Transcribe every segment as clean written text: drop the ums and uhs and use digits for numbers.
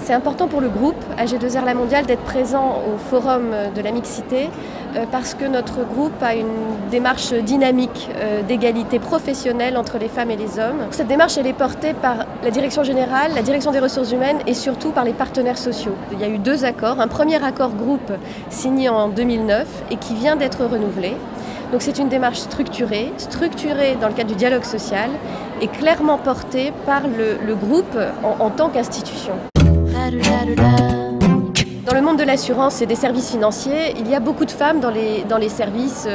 C'est important pour le groupe AG2R La Mondiale d'être présent au forum de la mixité parce que notre groupe a une démarche dynamique d'égalité professionnelle entre les femmes et les hommes. Cette démarche elle est portée par la direction générale, la direction des ressources humaines et surtout par les partenaires sociaux. Il y a eu 2 accords, un premier accord groupe signé en 2009 et qui vient d'être renouvelé. Donc c'est une démarche structurée dans le cadre du dialogue social et clairement portée par le groupe en tant qu'institution. Dans le monde de l'assurance et des services financiers, il y a beaucoup de femmes dans les services,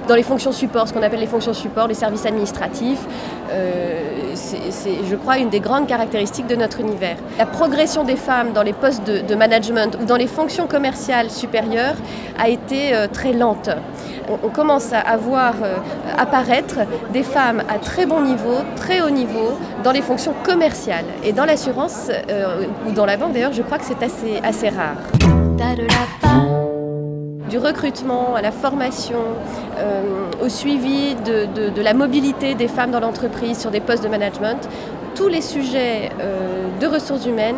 dans les fonctions support, ce qu'on appelle les fonctions support, les services administratifs. C'est, je crois, une des grandes caractéristiques de notre univers. La progression des femmes dans les postes de management ou dans les fonctions commerciales supérieures a été très lente. On commence à voir apparaître des femmes à très bon niveau, très haut niveau, dans les fonctions commerciales. Et dans l'assurance, ou dans la banque d'ailleurs, je crois que c'est assez rare. Du recrutement à la formation, au suivi de la mobilité des femmes dans l'entreprise sur des postes de management, tous les sujets de ressources humaines,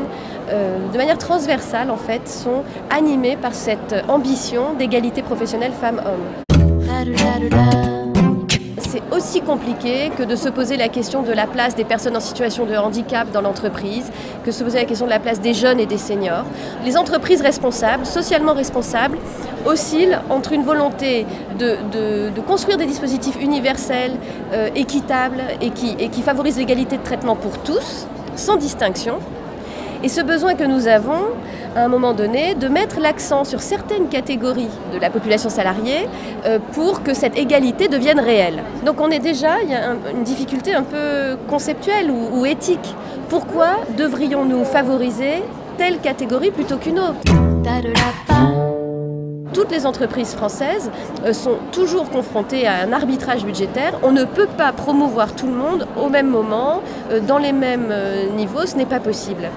de manière transversale en fait, sont animés par cette ambition d'égalité professionnelle femmes-hommes. C'est aussi compliqué que de se poser la question de la place des personnes en situation de handicap dans l'entreprise, que de se poser la question de la place des jeunes et des seniors. Les entreprises responsables, socialement responsables, oscillent entre une volonté de construire des dispositifs universels, équitables et qui favorisent l'égalité de traitement pour tous, sans distinction, et ce besoin que nous avons, à un moment donné, de mettre l'accent sur certaines catégories de la population salariée pour que cette égalité devienne réelle. Donc il y a une difficulté un peu conceptuelle ou éthique. Pourquoi devrions-nous favoriser telle catégorie plutôt qu'une autre ? Toutes les entreprises françaises sont toujours confrontées à un arbitrage budgétaire. On ne peut pas promouvoir tout le monde au même moment, dans les mêmes niveaux, ce n'est pas possible.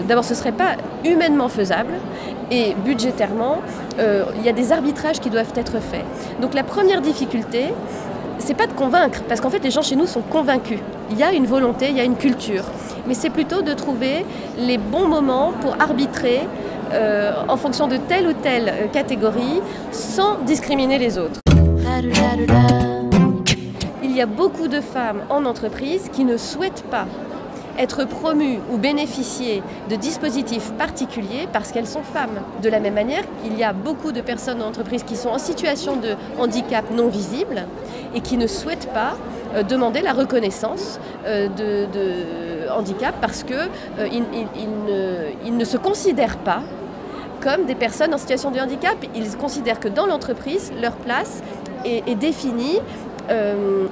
D'abord, ce ne serait pas humainement faisable et budgétairement, il y a des arbitrages qui doivent être faits. Donc la première difficulté, c'est pas de convaincre, parce qu'en fait les gens chez nous sont convaincus. Il y a une volonté, il y a une culture, mais c'est plutôt de trouver les bons moments pour arbitrer en fonction de telle ou telle catégorie, sans discriminer les autres. Il y a beaucoup de femmes en entreprise qui ne souhaitent pas être promues ou bénéficier de dispositifs particuliers parce qu'elles sont femmes. De la même manière, il y a beaucoup de personnes en entreprise qui sont en situation de handicap non visible et qui ne souhaitent pas demander la reconnaissance de handicap parce qu'ils ne se considèrent pas comme des personnes en situation de handicap. Ils considèrent que dans l'entreprise, leur place est définie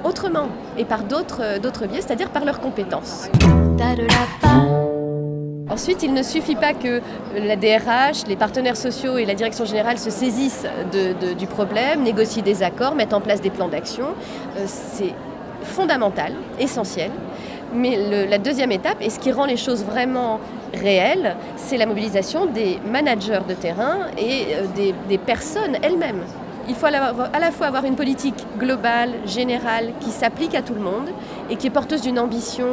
autrement et par d'autres biais, c'est-à-dire par leurs compétences. Ensuite, il ne suffit pas que la DRH, les partenaires sociaux et la direction générale se saisissent du problème, négocient des accords, mettent en place des plans d'action. C'est fondamental, essentiel. Mais la deuxième étape, et ce qui rend les choses vraiment réelles, c'est la mobilisation des managers de terrain et des personnes elles-mêmes. Il faut à la fois avoir une politique globale, générale, qui s'applique à tout le monde et qui est porteuse d'une ambition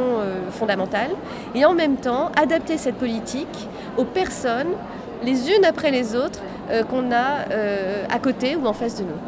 fondamentale, et en même temps adapter cette politique aux personnes, les unes après les autres, qu'on a à côté ou en face de nous.